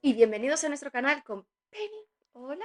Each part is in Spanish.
y bienvenidos a nuestro canal con Penny. Hola.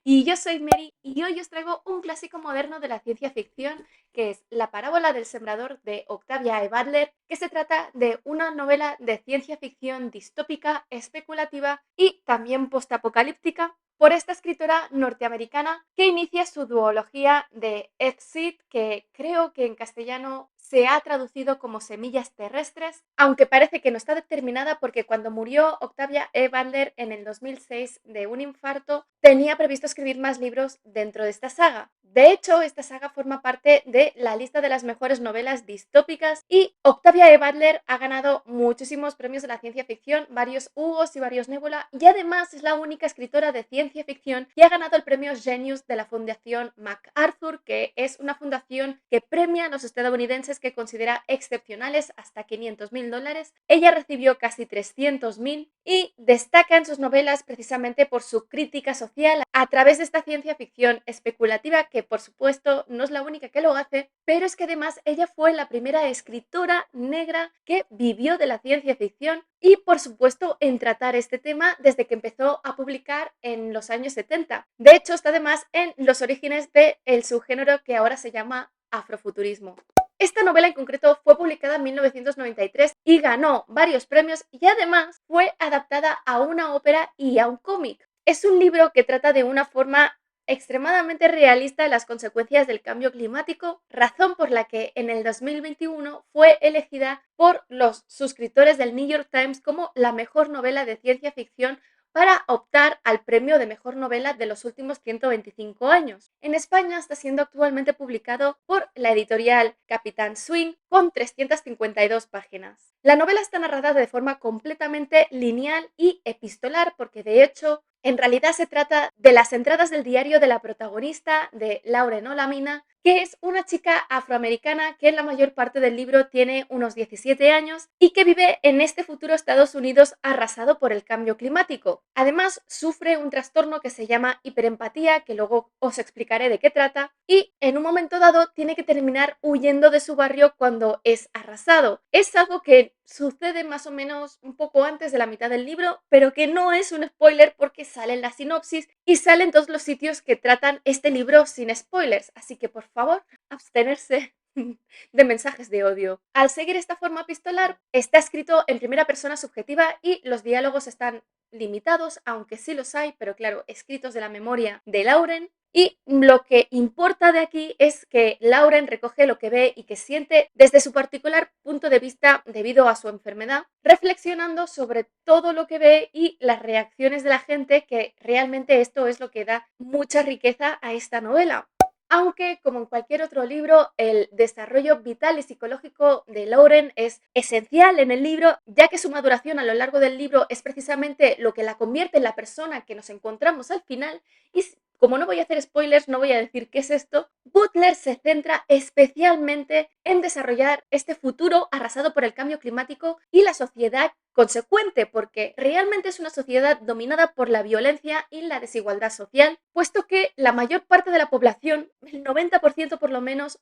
Y yo soy Mary y hoy os traigo un clásico moderno de la ciencia ficción que es La parábola del sembrador de Octavia E. Butler, que se trata de una novela de ciencia ficción distópica, especulativa y también postapocalíptica por esta escritora norteamericana que inicia su duología de Exit, que creo que en castellano se ha traducido como Semillas terrestres, aunque parece que no está determinada porque cuando murió Octavia E. Butler en el 2006 de un infarto, tenía previsto escribir más libros dentro de esta saga. De hecho, esta saga forma parte de la lista de las mejores novelas distópicas y Octavia E. Butler ha ganado muchísimos premios de la ciencia ficción, varios Hugos y varios Nebula, y además es la única escritora de ciencia ficción que ha ganado el premio Genius de la Fundación MacArthur, que es una fundación que premia a los estadounidenses que considera excepcionales hasta $500.000. Ella recibió casi 300.000 y destaca en sus novelas precisamente por su crítica social a través de esta ciencia ficción especulativa, que por supuesto no es la única que lo hace, pero es que además ella fue la primera escritora negra que vivió de la ciencia ficción y por supuesto en tratar este tema desde que empezó a publicar en los años 70. De hecho, está además en los orígenes del subgénero que ahora se llama afrofuturismo. Esta novela en concreto fue publicada en 1993 y ganó varios premios y además fue adaptada a una ópera y a un cómic. Es un libro que trata de una forma extremadamente realista las consecuencias del cambio climático, razón por la que en el 2021 fue elegida por los suscriptores del New York Times como la mejor novela de ciencia ficción para optar al premio de mejor novela de los últimos 125 años. En España está siendo actualmente publicado por la editorial Capitán Swing con 352 páginas. La novela está narrada de forma completamente lineal y epistolar porque de hecho en realidad se trata de las entradas del diario de la protagonista, de Lauren Olamina, que es una chica afroamericana que en la mayor parte del libro tiene unos 17 años y que vive en este futuro Estados Unidos arrasado por el cambio climático. Además, sufre un trastorno que se llama hiperempatía, que luego os explicaré de qué trata, y en un momento dado tiene que terminar huyendo de su barrio cuando es arrasado. Es algo que sucede más o menos un poco antes de la mitad del libro, pero que no es un spoiler porque sale en la sinopsis y sale en todos los sitios que tratan este libro sin spoilers, así que por favor, abstenerse de mensajes de odio. Al seguir esta forma epistolar, está escrito en primera persona subjetiva y los diálogos están limitados, aunque sí los hay, pero claro, escritos de la memoria de Lauren. Y lo que importa de aquí es que Lauren recoge lo que ve y que siente desde su particular punto de vista debido a su enfermedad, reflexionando sobre todo lo que ve y las reacciones de la gente, que realmente esto es lo que da mucha riqueza a esta novela. Aunque, como en cualquier otro libro, el desarrollo vital y psicológico de Lauren es esencial en el libro, ya que su maduración a lo largo del libro es precisamente lo que la convierte en la persona que nos encontramos al final. Y como no voy a hacer spoilers, no voy a decir qué es esto, Butler se centra especialmente en desarrollar este futuro arrasado por el cambio climático y la sociedad consecuente, porque realmente es una sociedad dominada por la violencia y la desigualdad social, puesto que la mayor parte de la población, el 90% por lo menos,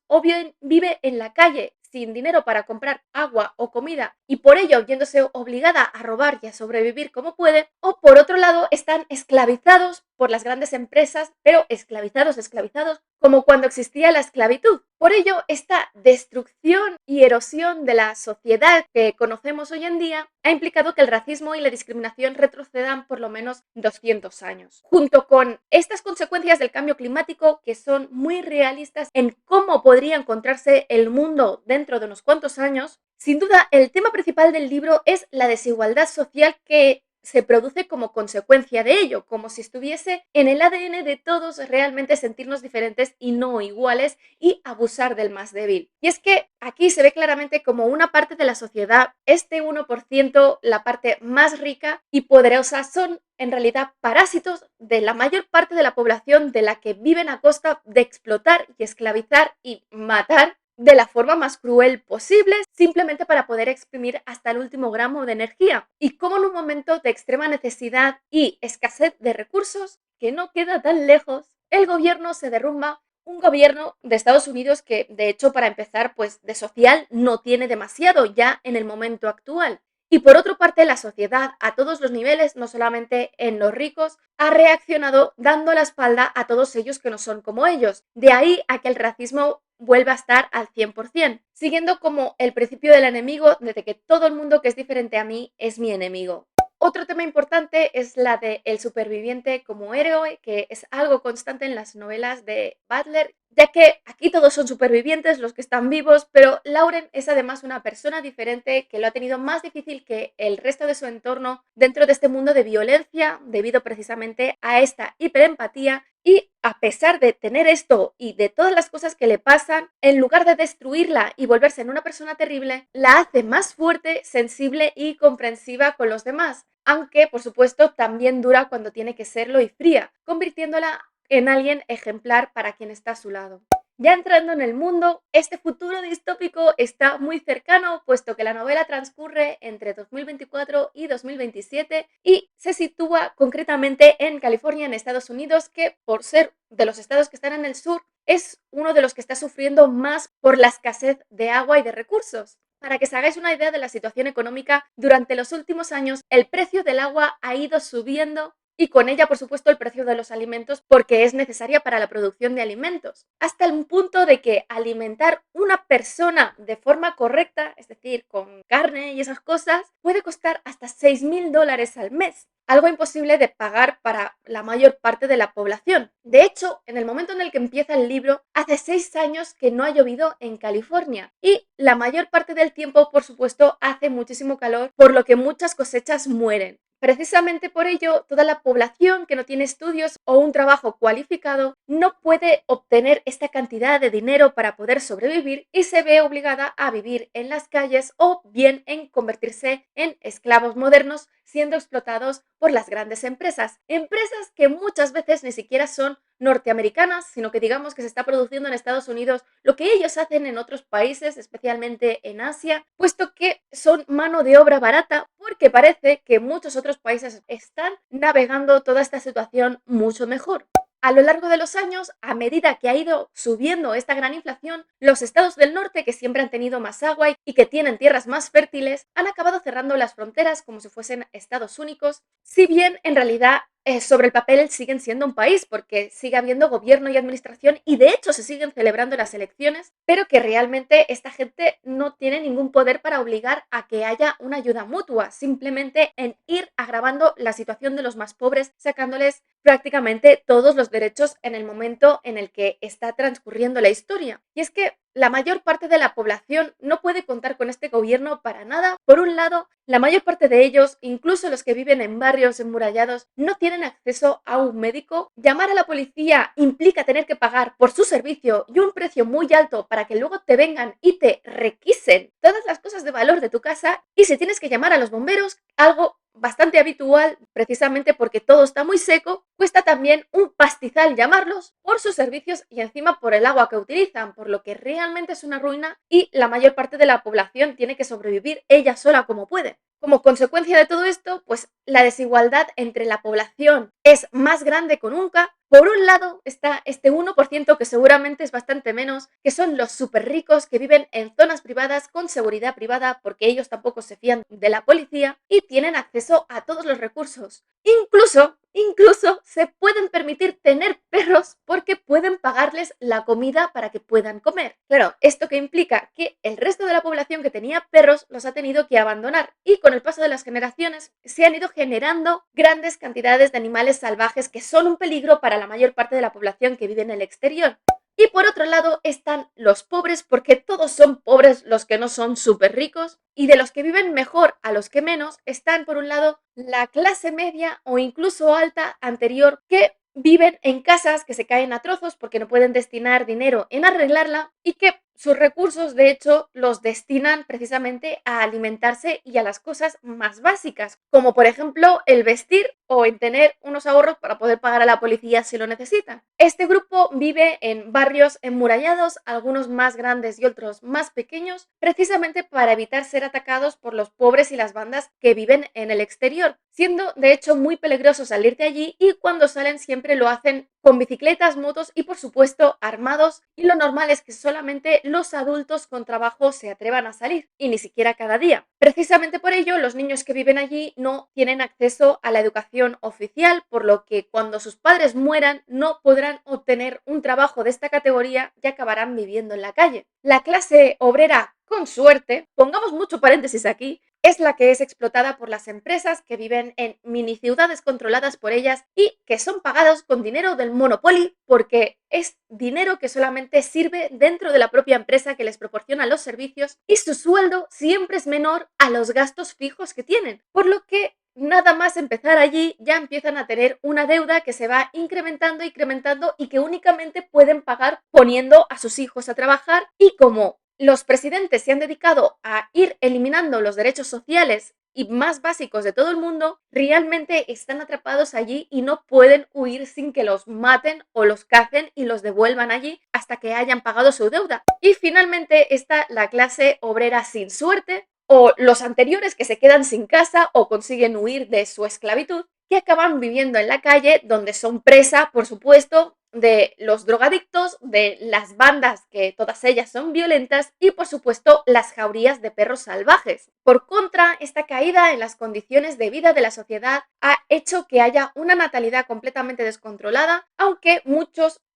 vive en la calle sin dinero para comprar agua o comida y por ello viéndose obligada a robar y a sobrevivir como puede, o por otro lado están esclavizados por las grandes empresas, pero esclavizados como cuando existía la esclavitud. Por ello, esta destrucción y erosión de la sociedad que conocemos hoy en día ha implicado que el racismo y la discriminación retrocedan por lo menos 200 años. Junto con estas consecuencias del cambio climático, que son muy realistas en cómo podría encontrarse el mundo dentro de unos cuantos años, sin duda el tema principal del libro es la desigualdad social que se produce como consecuencia de ello, como si estuviese en el ADN de todos realmente sentirnos diferentes y no iguales y abusar del más débil. Y es que aquí se ve claramente como una parte de la sociedad, este 1%, la parte más rica y poderosa, son en realidad parásitos de la mayor parte de la población de la que viven a costa de explotar y esclavizar y matar de la forma más cruel posible, simplemente para poder exprimir hasta el último gramo de energía. Y como en un momento de extrema necesidad y escasez de recursos, que no queda tan lejos, el gobierno se derrumba, un gobierno de Estados Unidos que, de hecho, para empezar, pues de social no tiene demasiado ya en el momento actual. Y por otra parte, la sociedad a todos los niveles, no solamente en los ricos, ha reaccionado dando la espalda a todos ellos que no son como ellos. De ahí a que el racismo vuelva a estar al 100%, siguiendo como el principio del enemigo, desde que todo el mundo que es diferente a mí es mi enemigo. Otro tema importante es la de el superviviente como héroe, que es algo constante en las novelas de Butler, ya que aquí todos son supervivientes los que están vivos, pero Lauren es además una persona diferente que lo ha tenido más difícil que el resto de su entorno dentro de este mundo de violencia, debido precisamente a esta hiperempatía. Y a pesar de tener esto y de todas las cosas que le pasan, en lugar de destruirla y volverse en una persona terrible, la hace más fuerte, sensible y comprensiva con los demás. Aunque, por supuesto, también dura cuando tiene que serlo y fría, convirtiéndola en alguien ejemplar para quien está a su lado. Ya entrando en el mundo, este futuro distópico está muy cercano, puesto que la novela transcurre entre 2024 y 2027 y se sitúa concretamente en California, en Estados Unidos, que por ser de los estados que están en el sur, es uno de los que está sufriendo más por la escasez de agua y de recursos. Para que os hagáis una idea de la situación económica, durante los últimos años el precio del agua ha ido subiendo y con ella, por supuesto, el precio de los alimentos porque es necesaria para la producción de alimentos, hasta el punto de que alimentar una persona de forma correcta, es decir, con carne y esas cosas, puede costar hasta $6.000 al mes, algo imposible de pagar para la mayor parte de la población. De hecho, en el momento en el que empieza el libro, hace 6 años que no ha llovido en California y la mayor parte del tiempo, por supuesto, hace muchísimo calor, por lo que muchas cosechas mueren. Precisamente por ello, toda la población que no tiene estudios o un trabajo cualificado no puede obtener esta cantidad de dinero para poder sobrevivir y se ve obligada a vivir en las calles o bien en convertirse en esclavos modernos siendo explotados por las grandes empresas. Empresas que muchas veces ni siquiera son norteamericanas, sino que digamos que se está produciendo en Estados Unidos lo que ellos hacen en otros países, especialmente en Asia, puesto que son mano de obra barata, porque parece que muchos otros países están navegando toda esta situación mucho mejor. A lo largo de los años, a medida que ha ido subiendo esta gran inflación, los estados del norte, que siempre han tenido más agua y que tienen tierras más fértiles, han acabado cerrando las fronteras como si fuesen estados únicos, si bien en realidad sobre el papel siguen siendo un país porque sigue habiendo gobierno y administración y de hecho se siguen celebrando las elecciones, pero que realmente esta gente no tiene ningún poder para obligar a que haya una ayuda mutua, simplemente en ir agravando la situación de los más pobres, sacándoles prácticamente todos los derechos en el momento en el que está transcurriendo la historia. Y es que la mayor parte de la población no puede contar con este gobierno para nada. Por un lado, la mayor parte de ellos, incluso los que viven en barrios enmurallados, no tienen acceso a un médico. Llamar a la policía implica tener que pagar por su servicio y un precio muy alto para que luego te vengan y te requisen todas las cosas de valor de tu casa. Y si tienes que llamar a los bomberos, algo bastante habitual, precisamente porque todo está muy seco, cuesta también un pastizal llamarlos por sus servicios y encima por el agua que utilizan, por lo que realmente es una ruina y la mayor parte de la población tiene que sobrevivir ella sola como puede. Como consecuencia de todo esto, pues la desigualdad entre la población es más grande que nunca. Por un lado está este 1% que seguramente es bastante menos, que son los súper ricos que viven en zonas privadas con seguridad privada porque ellos tampoco se fían de la policía y tienen acceso a todos los recursos. Incluso se pueden permitir tener perros porque pueden pagarles la comida para que puedan comer. Claro, esto que implica que el resto de la población que tenía perros los ha tenido que abandonar y con el paso de las generaciones se han ido generando grandes cantidades de animales salvajes que son un peligro para la mayor parte de la población que vive en el exterior. Y por otro lado están los pobres, porque todos son pobres los que no son súper ricos, y de los que viven mejor a los que menos están por un lado la clase media o incluso alta anterior que viven en casas que se caen a trozos porque no pueden destinar dinero en arreglarla y que sus recursos de hecho los destinan precisamente a alimentarse y a las cosas más básicas, como por ejemplo el vestir o en tener unos ahorros para poder pagar a la policía si lo necesitan. Este grupo vive en barrios enmurallados, algunos más grandes y otros más pequeños, precisamente para evitar ser atacados por los pobres y las bandas que viven en el exterior, siendo de hecho muy peligroso salir de allí y cuando salen siempre lo hacen con bicicletas, motos y por supuesto armados, y lo normal es que solamente los adultos con trabajo se atrevan a salir, y ni siquiera cada día. Precisamente por ello, los niños que viven allí no tienen acceso a la educación oficial, por lo que cuando sus padres mueran no podrán obtener un trabajo de esta categoría y acabarán viviendo en la calle. La clase obrera, con suerte, pongamos mucho paréntesis aquí, es la que es explotada por las empresas que viven en mini ciudades controladas por ellas y que son pagados con dinero del Monopoly, porque es dinero que solamente sirve dentro de la propia empresa que les proporciona los servicios, y su sueldo siempre es menor a los gastos fijos que tienen, por lo que nada más empezar allí ya empiezan a tener una deuda que se va incrementando, incrementando, y que únicamente pueden pagar poniendo a sus hijos a trabajar. Y como los presidentes se han dedicado a ir eliminando los derechos sociales y más básicos de todo el mundo, realmente están atrapados allí y no pueden huir sin que los maten o los cacen y los devuelvan allí hasta que hayan pagado su deuda. Y finalmente está la clase obrera sin suerte, o los anteriores que se quedan sin casa o consiguen huir de su esclavitud, que acaban viviendo en la calle, donde son presa, por supuesto, de los drogadictos, de las bandas, que todas ellas son violentas, y por supuesto las jaurías de perros salvajes. Por contra, esta caída en las condiciones de vida de la sociedad ha hecho que haya una natalidad completamente descontrolada, aunque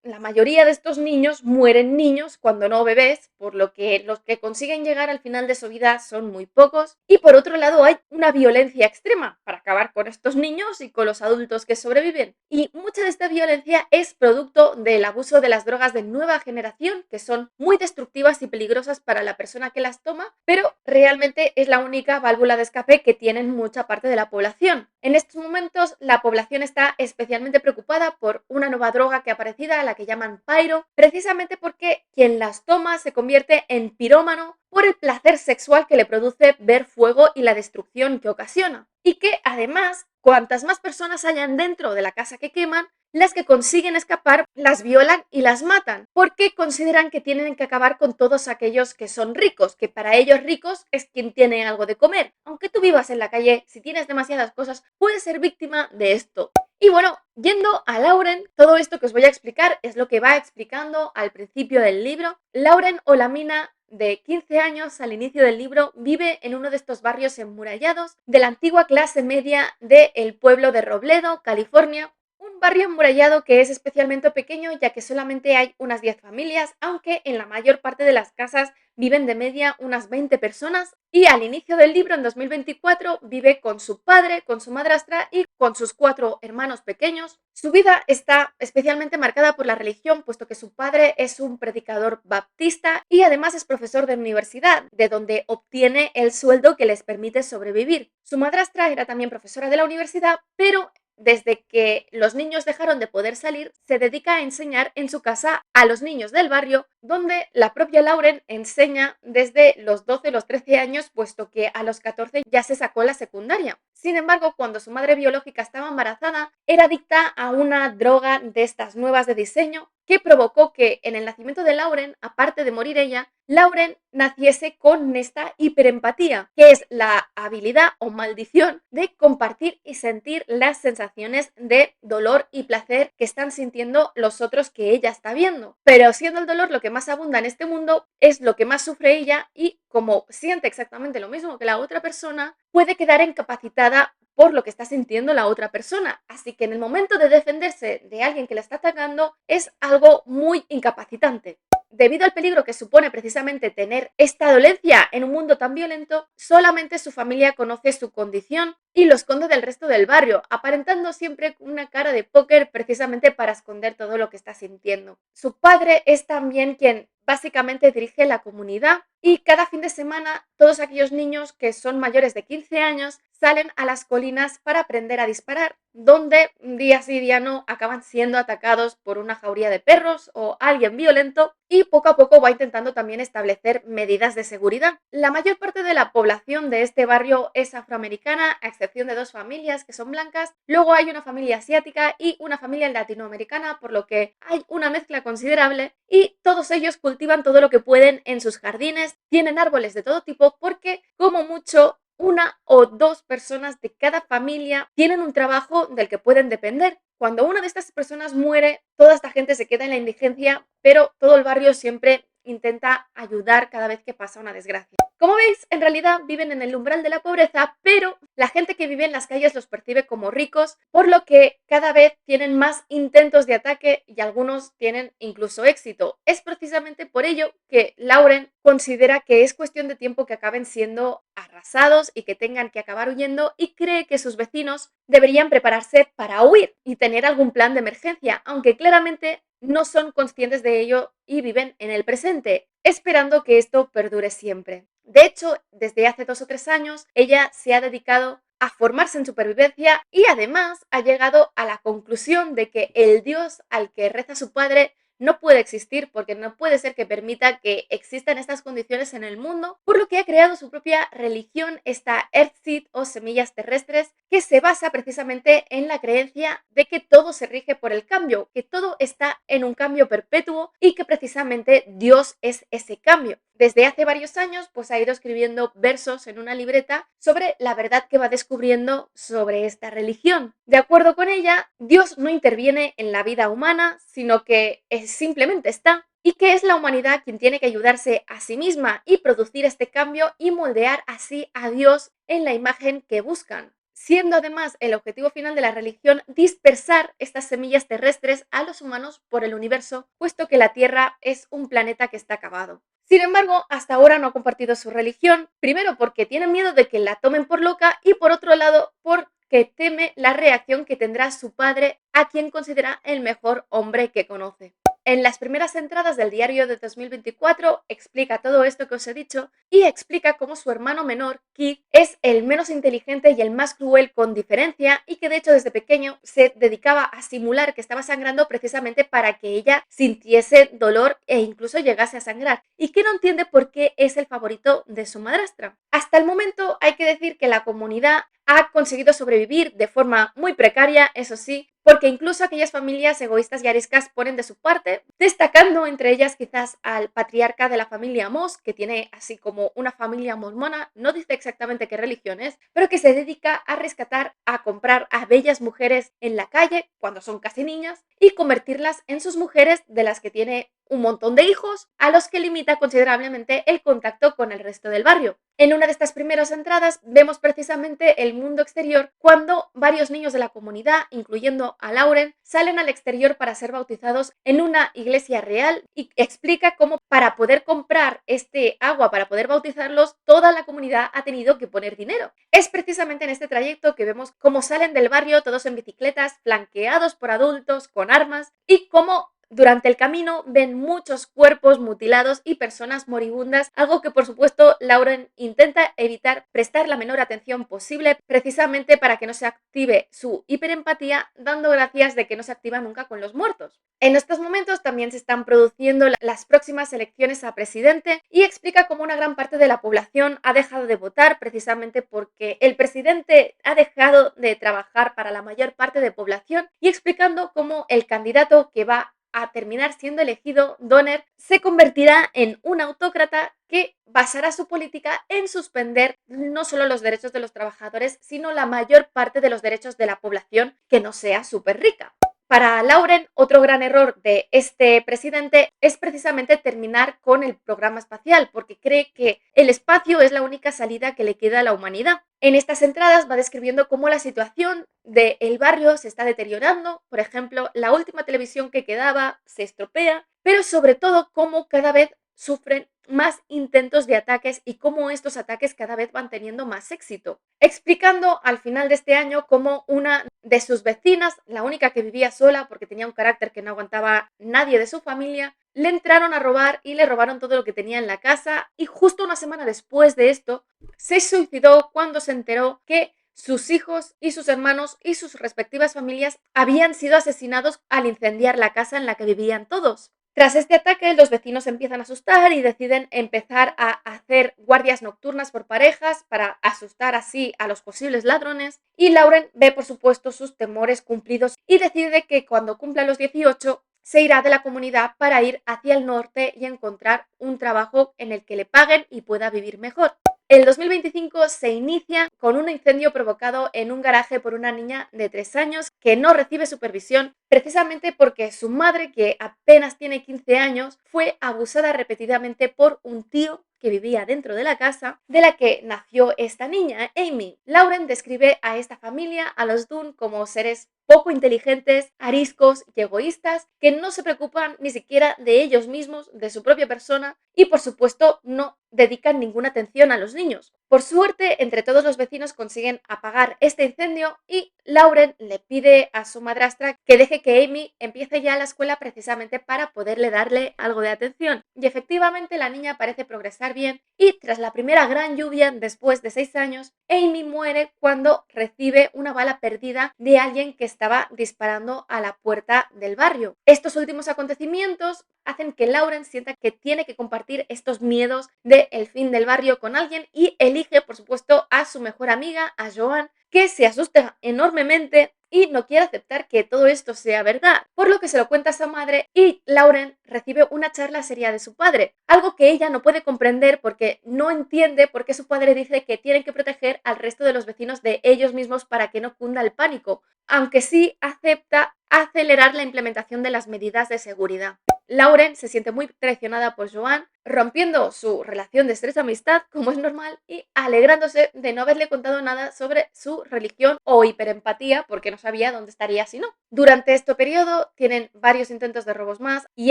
la mayoría de estos niños mueren niños cuando no bebés, por lo que los que consiguen llegar al final de su vida son muy pocos. Y por otro lado hay una violencia extrema para acabar con estos niños y con los adultos que sobreviven. Y mucha de esta violencia es producto del abuso de las drogas de nueva generación, que son muy destructivas y peligrosas para la persona que las toma, pero realmente es la única válvula de escape que tienen mucha parte de la población. En estos momentos la población está especialmente preocupada por una nueva droga que ha aparecido, a la que llaman Pyro, precisamente porque quien las toma se convierte en pirómano por el placer sexual que le produce ver fuego y la destrucción que ocasiona. Y que además, cuantas más personas hayan dentro de la casa que queman, las que consiguen escapar las violan y las matan, porque consideran que tienen que acabar con todos aquellos que son ricos, que para ellos ricos es quien tiene algo de comer. Aunque tú vivas en la calle, si tienes demasiadas cosas, puedes ser víctima de esto. Y bueno, yendo a Lauren, todo esto que os voy a explicar es lo que va explicando al principio del libro. Lauren, o la mina, de 15 años al inicio del libro, vive en uno de estos barrios enmurallados de la antigua clase media del pueblo de Robledo, California. Un barrio amurallado que es especialmente pequeño, ya que solamente hay unas 10 familias, aunque en la mayor parte de las casas viven de media unas 20 personas, y al inicio del libro, en 2024, vive con su padre, con su madrastra y con sus 4 hermanos pequeños. Su vida está especialmente marcada por la religión, puesto que su padre es un predicador baptista y además es profesor de universidad, de donde obtiene el sueldo que les permite sobrevivir. Su madrastra era también profesora de la universidad, pero desde que los niños dejaron de poder salir, se dedica a enseñar en su casa a los niños del barrio, donde la propia Lauren enseña desde los 12, los 13 años, puesto que a los 14 ya se sacó la secundaria. Sin embargo, cuando su madre biológica estaba embarazada, era adicta a una droga de estas nuevas de diseño, que provocó que en el nacimiento de Lauren, aparte de morir ella, Lauren naciese con esta hiperempatía, que es la habilidad o maldición de compartir y sentir las sensaciones de dolor y placer que están sintiendo los otros que ella está viendo. Pero siendo el dolor lo que más abunda en este mundo, es lo que más sufre ella, y como siente exactamente lo mismo que la otra persona, puede quedar incapacitada por lo que está sintiendo la otra persona. Así que en el momento de defenderse de alguien que la está atacando es algo muy incapacitante. Debido al peligro que supone precisamente tener esta dolencia en un mundo tan violento, solamente su familia conoce su condición y lo esconde del resto del barrio, aparentando siempre una cara de póker precisamente para esconder todo lo que está sintiendo. Su padre es también quien básicamente dirige la comunidad, y cada fin de semana todos aquellos niños que son mayores de 15 años salen a las colinas para aprender a disparar, donde día sí día no acaban siendo atacados por una jauría de perros o alguien violento, y poco a poco va intentando también establecer medidas de seguridad. La mayor parte de la población de este barrio es afroamericana, a excepción de 2 familias que son blancas. Luego hay una familia asiática y una familia latinoamericana, por lo que hay una mezcla considerable, y todos ellos cultivan todo lo que pueden en sus jardines, tienen árboles de todo tipo, porque como mucho una o dos personas de cada familia tienen un trabajo del que pueden depender. Cuando una de estas personas muere, toda esta gente se queda en la indigencia, pero todo el barrio siempre intenta ayudar cada vez que pasa una desgracia. Como veis, en realidad viven en el umbral de la pobreza, pero la gente que vive en las calles los percibe como ricos, por lo que cada vez tienen más intentos de ataque y algunos tienen incluso éxito. Es precisamente por ello que Lauren considera que es cuestión de tiempo que acaben siendo arrasados y que tengan que acabar huyendo, y cree que sus vecinos deberían prepararse para huir y tener algún plan de emergencia, aunque claramente no son conscientes de ello y viven en el presente, esperando que esto perdure siempre. De hecho, desde hace 2 o 3 años, ella se ha dedicado a formarse en supervivencia y además ha llegado a la conclusión de que el Dios al que reza su padre no puede existir, porque no puede ser que permita que existan estas condiciones en el mundo, por lo que ha creado su propia religión, esta Earthseed o semillas terrestres, que se basa precisamente en la creencia de que todo se rige por el cambio, que todo está en un cambio perpetuo y que precisamente Dios es ese cambio. Desde hace varios años, pues ha ido escribiendo versos en una libreta sobre la verdad que va descubriendo sobre esta religión. De acuerdo con ella, Dios no interviene en la vida humana, sino que simplemente está, y que es la humanidad quien tiene que ayudarse a sí misma y producir este cambio y moldear así a Dios en la imagen que buscan, siendo además el objetivo final de la religión dispersar estas semillas terrestres a los humanos por el universo, puesto que la Tierra es un planeta que está acabado. Sin embargo, hasta ahora no ha compartido su religión, primero porque tiene miedo de que la tomen por loca y por otro lado porque teme la reacción que tendrá su padre, a quien considera el mejor hombre que conoce. En las primeras entradas del diario de 2024 explica todo esto que os he dicho y explica cómo su hermano menor, Keith, es el menos inteligente y el más cruel con diferencia, y que de hecho desde pequeño se dedicaba a simular que estaba sangrando precisamente para que ella sintiese dolor e incluso llegase a sangrar, y que no entiende por qué es el favorito de su madrastra. Hasta el momento hay que decir que la comunidad ha conseguido sobrevivir de forma muy precaria, eso sí, porque incluso aquellas familias egoístas y ariscas ponen de su parte, destacando entre ellas quizás al patriarca de la familia Moss, que tiene así como una familia mormona, no dice exactamente qué religión es, pero que se dedica a rescatar, a comprar a bellas mujeres en la calle, cuando son casi niñas, y convertirlas en sus mujeres, de las que tiene un montón de hijos, a los que limita considerablemente el contacto con el resto del barrio. En una de estas primeras entradas vemos precisamente el mundo exterior, cuando varios niños de la comunidad, incluyendo a Lauren, salen al exterior para ser bautizados en una iglesia real, y explica cómo para poder comprar este agua, para poder bautizarlos, toda la comunidad ha tenido que poner dinero. Es precisamente en este trayecto que vemos cómo salen del barrio todos en bicicletas, flanqueados por adultos con armas, y cómo durante el camino ven muchos cuerpos mutilados y personas moribundas, algo que por supuesto Lauren intenta evitar prestar la menor atención posible, precisamente para que no se active su hiperempatía, dando gracias de que no se activa nunca con los muertos. En estos momentos también se están produciendo las próximas elecciones a presidente, y explica cómo una gran parte de la población ha dejado de votar precisamente porque el presidente ha dejado de trabajar para la mayor parte de población, y explicando cómo el candidato que va a terminar siendo elegido, Donner, se convertirá en un autócrata que basará su política en suspender no solo los derechos de los trabajadores, sino la mayor parte de los derechos de la población que no sea súper rica. Para Lauren, otro gran error de este presidente es precisamente terminar con el programa espacial, porque cree que el espacio es la única salida que le queda a la humanidad. En estas entradas va describiendo cómo la situación del barrio se está deteriorando, por ejemplo, la última televisión que quedaba se estropea, pero sobre todo cómo cada vez sufren más intentos de ataques y cómo estos ataques cada vez van teniendo más éxito, explicando al final de este año cómo una de sus vecinas, la única que vivía sola porque tenía un carácter que no aguantaba nadie de su familia, le entraron a robar y le robaron todo lo que tenía en la casa, y justo una semana después de esto se suicidó cuando se enteró que sus hijos y sus hermanos y sus respectivas familias habían sido asesinados al incendiar la casa en la que vivían todos. Tras este ataque, los vecinos empiezan a asustar y deciden empezar a hacer guardias nocturnas por parejas para asustar así a los posibles ladrones, y Lauren ve por supuesto sus temores cumplidos y decide que cuando cumpla los 18 se irá de la comunidad para ir hacia el norte y encontrar un trabajo en el que le paguen y pueda vivir mejor. El 2025 se inicia con un incendio provocado en un garaje por una niña de 3 años que no recibe supervisión precisamente porque su madre, que apenas tiene 15 años, fue abusada repetidamente por un tío que vivía dentro de la casa de la que nació esta niña, Amy. Lauren describe a esta familia, a los Dunn, como seres poco inteligentes, ariscos y egoístas, que no se preocupan ni siquiera de ellos mismos, de su propia persona y por supuesto no dedican ninguna atención a los niños. Por suerte, entre todos los vecinos consiguen apagar este incendio y Lauren le pide a su madrastra que deje que Amy empiece ya la escuela precisamente para poderle darle algo de atención. Y efectivamente la niña parece progresar bien y tras la primera gran lluvia después de 6 años, Amy muere cuando recibe una bala perdida de alguien que estaba disparando a la puerta del barrio. Estos últimos acontecimientos hacen que Lauren sienta que tiene que compartir estos miedos del fin del barrio con alguien y elige, por supuesto, a su mejor amiga, a Joan, que se asusta enormemente y no quiere aceptar que todo esto sea verdad, por lo que se lo cuenta a su madre y Lauren recibe una charla seria de su padre, algo que ella no puede comprender porque no entiende por qué su padre dice que tienen que proteger al resto de los vecinos de ellos mismos para que no cunda el pánico, aunque sí acepta acelerar la implementación de las medidas de seguridad. Lauren se siente muy traicionada por Joan, rompiendo su relación de estrecha amistad, como es normal, y alegrándose de no haberle contado nada sobre su religión o hiperempatía, porque no sabía dónde estaría si no. Durante este periodo tienen varios intentos de robos más y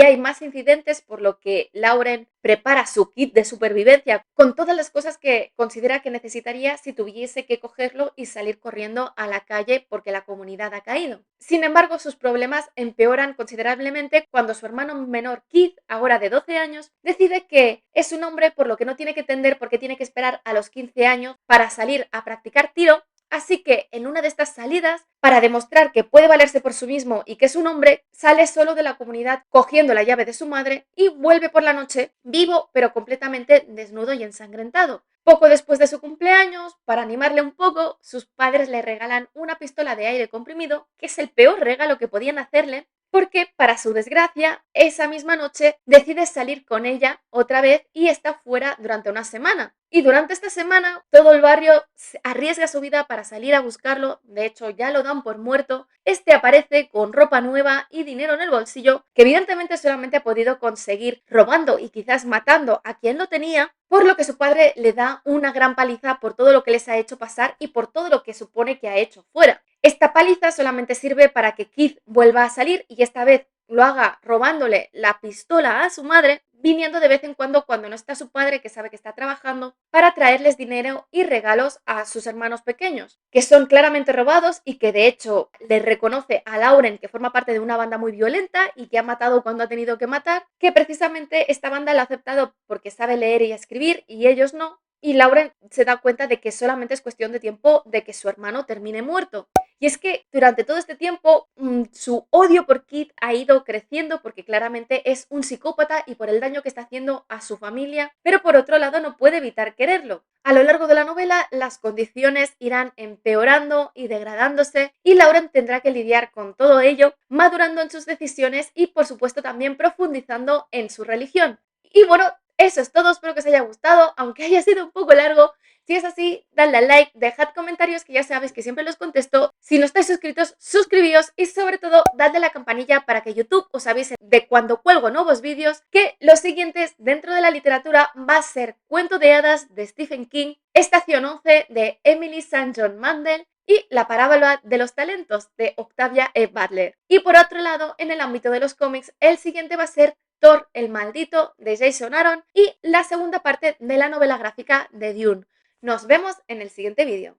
hay más incidentes, por lo que Lauren prepara su kit de supervivencia con todas las cosas que considera que necesitaría si tuviese que cogerlo y salir corriendo a la calle porque la comunidad ha caído. Sin embargo, sus problemas empeoran considerablemente cuando su hermano menor Keith, ahora de 12 años, decide que es un hombre por lo que no tiene que tender porque tiene que esperar a los 15 años para salir a practicar tiro. Así que en una de estas salidas, para demostrar que puede valerse por sí mismo y que es un hombre, sale solo de la comunidad cogiendo la llave de su madre y vuelve por la noche vivo pero completamente desnudo y ensangrentado. Poco después de su cumpleaños, para animarle un poco, sus padres le regalan una pistola de aire comprimido, que es el peor regalo que podían hacerle, porque, para su desgracia, esa misma noche decide salir con ella otra vez y está fuera durante una semana. Y durante esta semana todo el barrio arriesga su vida para salir a buscarlo, de hecho ya lo dan por muerto. Este aparece con ropa nueva y dinero en el bolsillo, que evidentemente solamente ha podido conseguir robando y quizás matando a quien lo tenía, por lo que su padre le da una gran paliza por todo lo que les ha hecho pasar y por todo lo que supone que ha hecho fuera. Esta paliza solamente sirve para que Keith vuelva a salir y esta vez lo haga robándole la pistola a su madre, viniendo de vez en cuando no está su padre, que sabe que está trabajando, para traerles dinero y regalos a sus hermanos pequeños, que son claramente robados y que de hecho le reconoce a Lauren que forma parte de una banda muy violenta y que ha matado cuando ha tenido que matar, que precisamente esta banda la ha aceptado porque sabe leer y escribir y ellos no, y Lauren se da cuenta de que solamente es cuestión de tiempo de que su hermano termine muerto. Y es que durante todo este tiempo su odio por Keith ha ido creciendo porque claramente es un psicópata y por el daño que está haciendo a su familia, pero por otro lado no puede evitar quererlo. A lo largo de la novela las condiciones irán empeorando y degradándose y Lauren tendrá que lidiar con todo ello, madurando en sus decisiones y por supuesto también profundizando en su religión. Y bueno, eso es todo, espero que os haya gustado, aunque haya sido un poco largo. Si es así, dadle al like, dejad comentarios que ya sabéis que siempre los contesto. Si no estáis suscritos, suscribíos y sobre todo dadle a la campanilla para que YouTube os avise de cuando cuelgo nuevos vídeos, que los siguientes dentro de la literatura va a ser Cuento de hadas de Stephen King, Estación 11 de Emily St. John Mandel y La parábola de los talentos de Octavia E. Butler. Y por otro lado, en el ámbito de los cómics, el siguiente va a ser Thor el maldito de Jason Aaron y la segunda parte de la novela gráfica de Dune. Nos vemos en el siguiente vídeo.